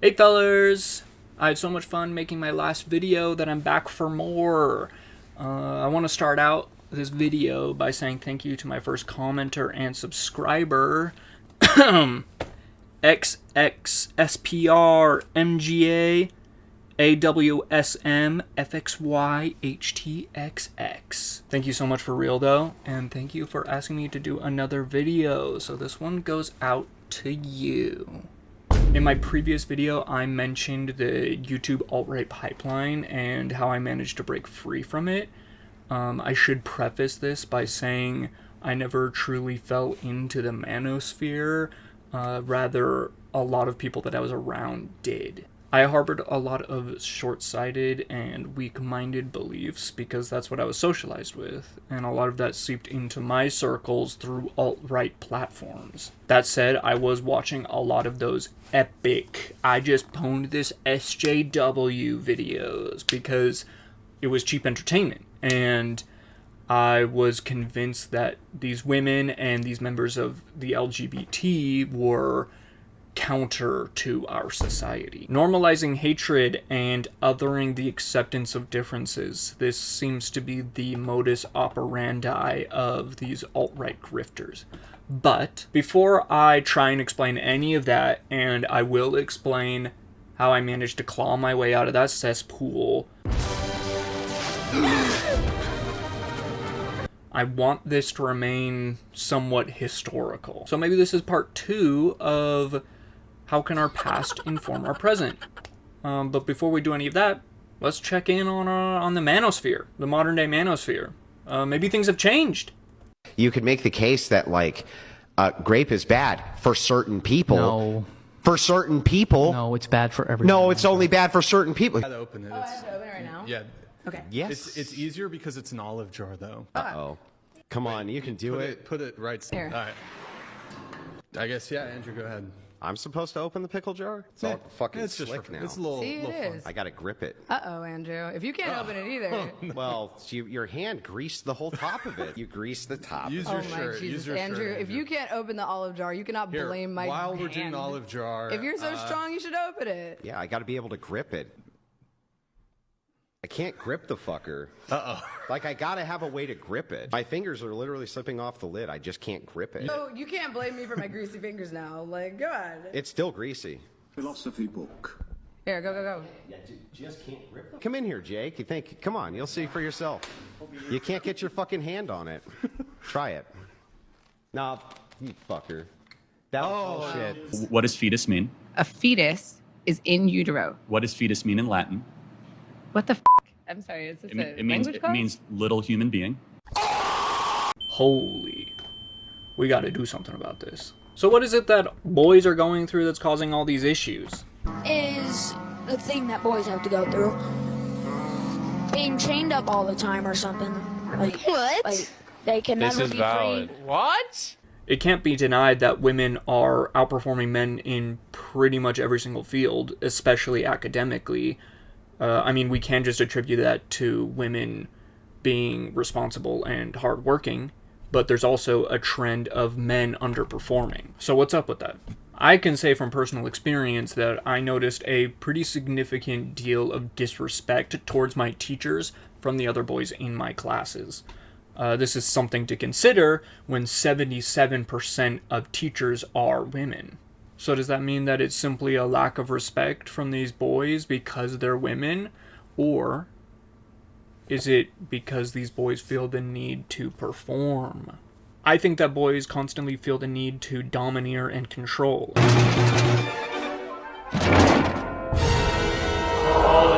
Hey fellers! I had so much fun making my last video that I'm back for more. I want to start out this video by saying thank you to my first commenter and subscriber, XXSPR AWSM FXY Thank you so much for real though, and thank you for asking me to do another video. So this one goes out to you. In my previous video, I mentioned the YouTube alt-right pipeline and how I managed to break free from it. I should preface this by saying I never truly fell into the Manosphere. Rather, a lot of people that I was around did. I harbored a lot of short-sighted and weak-minded beliefs because that's what I was socialized with, and a lot of that seeped into my circles through alt-right platforms. That said, I was watching a lot of those epic "I just pwned this SJW" videos because it was cheap entertainment, and I was convinced that these women and these members of the LGBT were counter to our society. Normalizing hatred and othering the acceptance of differences. This seems to be the modus operandi of these alt-right grifters. But before I try and explain any of that, and I will explain how I managed to claw my way out of that cesspool, I want this to remain somewhat historical. So maybe this is part 2 of how can our past inform our present? But before we do any of that, let's check in on the Manosphere, the modern day Manosphere. Maybe things have changed. You could make the case that, like, grape is bad for certain people. No. For certain people. No, it's bad for everyone. No, it's only bad for certain people. I have to open it. Oh, I have to open it right now? Yeah. Okay. Yes. It's easier because it's an olive jar, though. Uh-oh. Come on, you can do it. Put it right. Here. All right. I guess, yeah, Andrew, go ahead. I'm supposed to open the pickle jar? It's all fucking It's just slick for, now. It's a little, See, little it fun. is. I gotta grip it. Uh-oh, Andrew. If you can't open it either. Well, your hand greased the whole top of it. You greased the top. Use Oh your my shirt. Use Jesus, your Andrew. shirt, If you can't open the olive jar, you cannot Here, blame my while we're doing hand. olive jar. If you're so strong, you should open it. Yeah, I gotta be able to grip it. I can't grip the fucker. Uh-oh. Like, I gotta have a way to grip it. My fingers are literally slipping off the lid. I just can't grip it. So you can't blame me for my greasy fingers now. Like, go on. It's still greasy. Philosophy book. Here, go. Yeah, just can't grip it. Come in here, Jake. You think? Come on, you'll see for yourself. You can't get your fucking hand on it. Try it. Nah, you fucker. That was bullshit. What does fetus mean? A fetus is in utero. What does fetus mean in Latin? What the f? I'm sorry, is this a language class? It means little human being. Holy. We gotta do something about this. So what is it that boys are going through that's causing all these issues? Is the thing that boys have to go through. Being chained up all the time or something. Like, What? Like, they can never be free. What? It can't be denied that women are outperforming men in pretty much every single field, especially academically. I mean, we can just attribute that to women being responsible and hardworking, but there's also a trend of men underperforming. So what's up with that? I can say from personal experience that I noticed a pretty significant deal of disrespect towards my teachers from the other boys in my classes. This is something to consider when 77% of teachers are women. So does that mean that it's simply a lack of respect from these boys because they're women? Or is it because these boys feel the need to perform? I think that boys constantly feel the need to domineer and control. All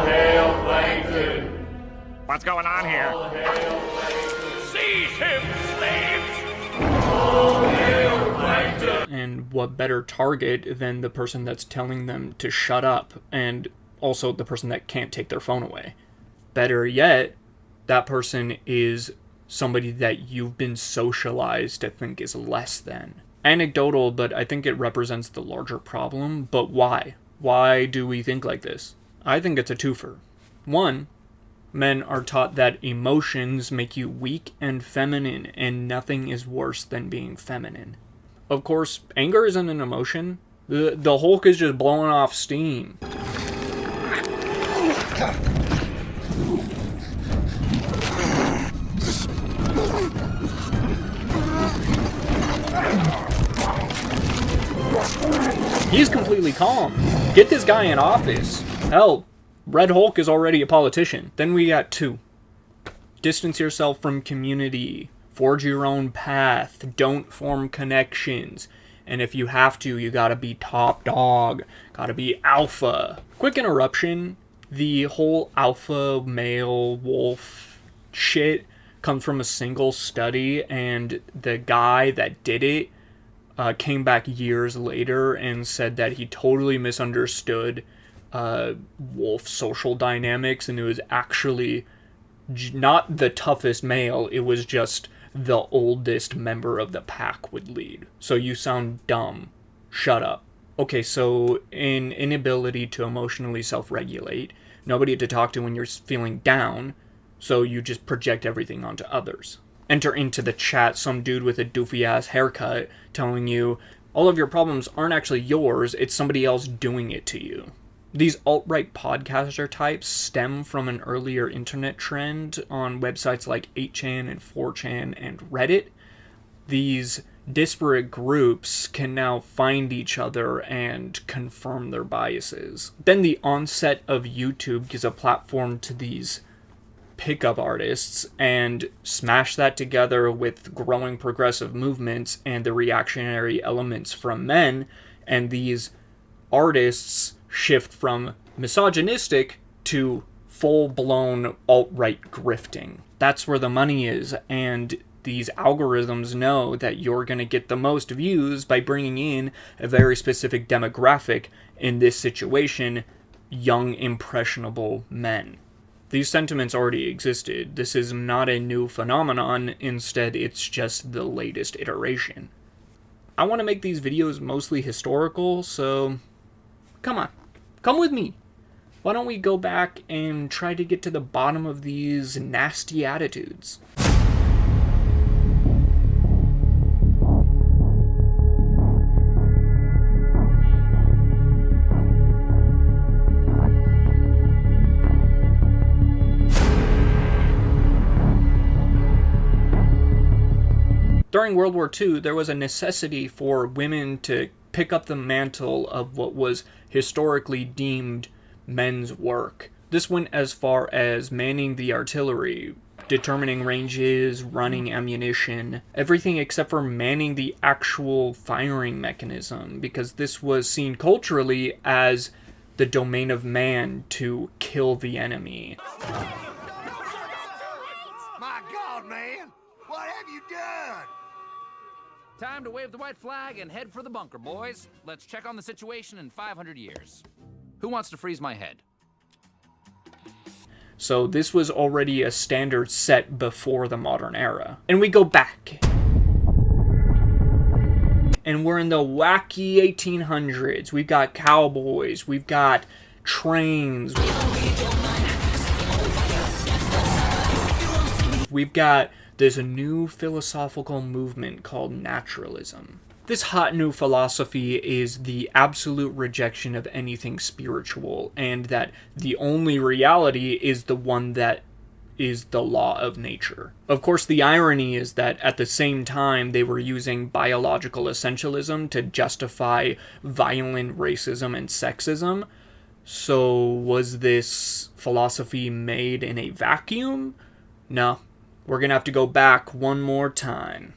hail Plankton! What's going on here? All hail Plankton! Seize him, slaves! All hail Plankton! And what better target than the person that's telling them to shut up, and also the person that can't take their phone away. Better yet, that person is somebody that you've been socialized to think is less than. Anecdotal, but I think it represents the larger problem. But why? Why do we think like this? I think it's a twofer. One, men are taught that emotions make you weak and feminine, and nothing is worse than being feminine. Of course, anger isn't an emotion, The Hulk is just blowing off steam. He's completely calm. Get this guy in office. Hell, Red Hulk is already a politician. Then we got 2. Distance yourself from community. Forge your own path. Don't form connections. And if you have to, you gotta be top dog. Gotta be alpha. Quick interruption. The whole alpha male wolf shit comes from a single study, and the guy that did it came back years later and said that he totally misunderstood wolf social dynamics, and it was actually not the toughest male, it was just the oldest member of the pack would lead. So you sound dumb. Shut up. Okay, so an inability to emotionally self-regulate, nobody to talk to when you're feeling down, so you just project everything onto others. Enter into the chat some dude with a doofy-ass haircut telling you all of your problems aren't actually yours, it's somebody else doing it to you. These alt-right podcaster types stem from an earlier internet trend on websites like 8chan and 4chan and Reddit. These disparate groups can now find each other and confirm their biases. Then the onset of YouTube gives a platform to these pickup artists and smash that together with growing progressive movements and the reactionary elements from men, and these artists shift from misogynistic to full-blown alt-right grifting. That's where the money is, and these algorithms know that you're going to get the most views by bringing in a very specific demographic, in this situation, young, impressionable men. These sentiments already existed. This is not a new phenomenon, instead it's just the latest iteration. I want to make these videos mostly historical, so come on, come with me. Why don't we go back and try to get to the bottom of these nasty attitudes? During World War II, there was a necessity for women to pick up the mantle of what was historically deemed men's work. This went as far as manning the artillery, determining ranges, running ammunition, everything except for manning the actual firing mechanism, because this was seen culturally as the domain of man to kill the enemy. My God, man! What have you done? Time to wave the white flag and head for the bunker, boys. Let's check on the situation in 500 years. Who wants to freeze my head? So this was already a standard set before the modern era. And we go back. And we're in the wacky 1800s. We've got cowboys. We've got trains. We've got this new philosophical movement called naturalism. This hot new philosophy is the absolute rejection of anything spiritual, and that the only reality is the one that is the law of nature. Of course, the irony is that at the same time they were using biological essentialism to justify violent racism and sexism. So was this philosophy made in a vacuum? No. We're gonna have to go back one more time.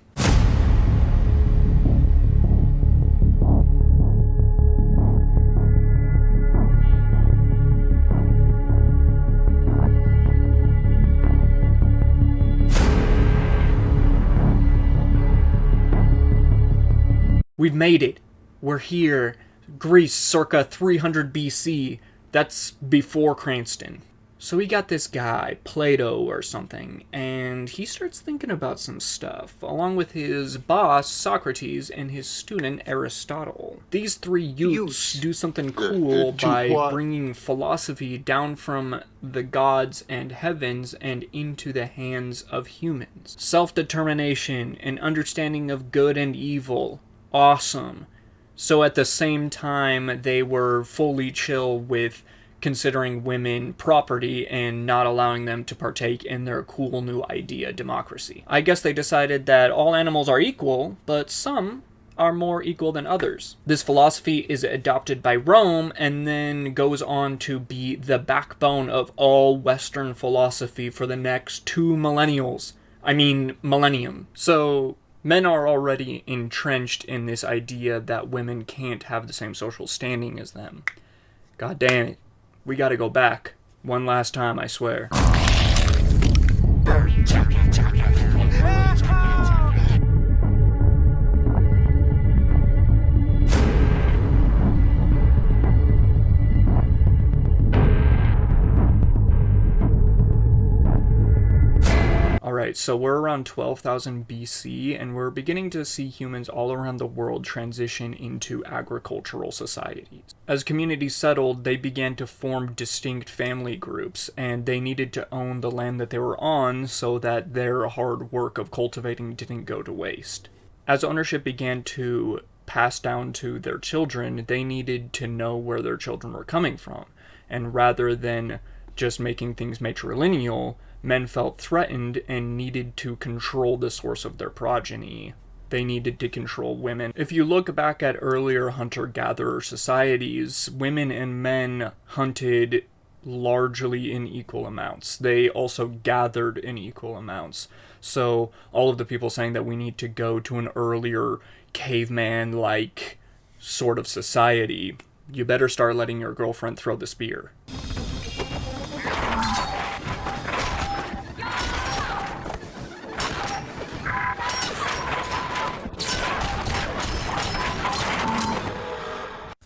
We've made it. We're here. Greece circa 300 BC. That's before Cranston. So we got this guy, Plato or something, and he starts thinking about some stuff, along with his boss, Socrates, and his student, Aristotle. These three youths do something cool by bringing philosophy down from the gods and heavens and into the hands of humans. Self-determination, an understanding of good and evil. Awesome. So at the same time, they were fully chill with considering women property and not allowing them to partake in their cool new idea, democracy. I guess they decided that all animals are equal, but some are more equal than others. This philosophy is adopted by Rome and then goes on to be the backbone of all Western philosophy for the next 2 millennials. I mean, millennium. So men are already entrenched in this idea that women can't have the same social standing as them. God damn it. We gotta go back. One last time, I swear. Alright, so we're around 12,000 BC, and we're beginning to see humans all around the world transition into agricultural societies. As communities settled, they began to form distinct family groups, and they needed to own the land that they were on so that their hard work of cultivating didn't go to waste. As ownership began to pass down to their children, they needed to know where their children were coming from, and rather than just making things matrilineal, men felt threatened and needed to control the source of their progeny. They needed to control women. If you look back at earlier hunter-gatherer societies, women and men hunted largely in equal amounts. They also gathered in equal amounts. So all of the people saying that we need to go to an earlier caveman-like sort of society, you better start letting your girlfriend throw the spear.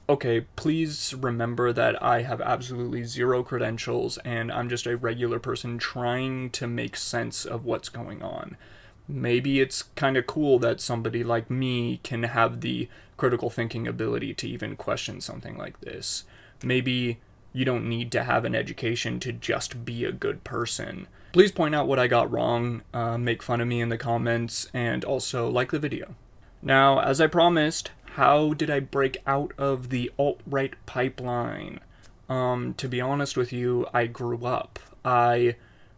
Okay, please remember that I have absolutely zero credentials and I'm just a regular person trying to make sense of what's going on. Maybe it's kind of cool that somebody like me can have the critical thinking ability to even question something like this. Maybe you don't need to have an education to just be a good person. Please point out what I got wrong, make fun of me in the comments, and also like the video. Now, as I promised, how did I break out of the alt-right pipeline? To be honest with you, I grew up. I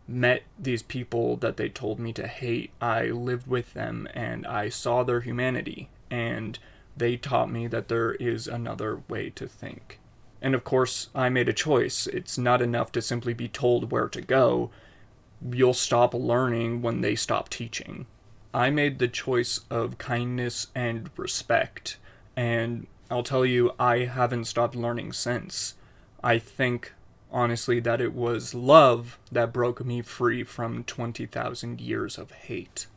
met these people that they told me to hate. I lived with them and I saw their humanity, and they taught me that there is another way to think. And of course, I made a choice. It's not enough to simply be told where to go. You'll stop learning when they stop teaching. I made the choice of kindness and respect, and I'll tell you, I haven't stopped learning since. I think, honestly, that it was love that broke me free from 20,000 years of hate.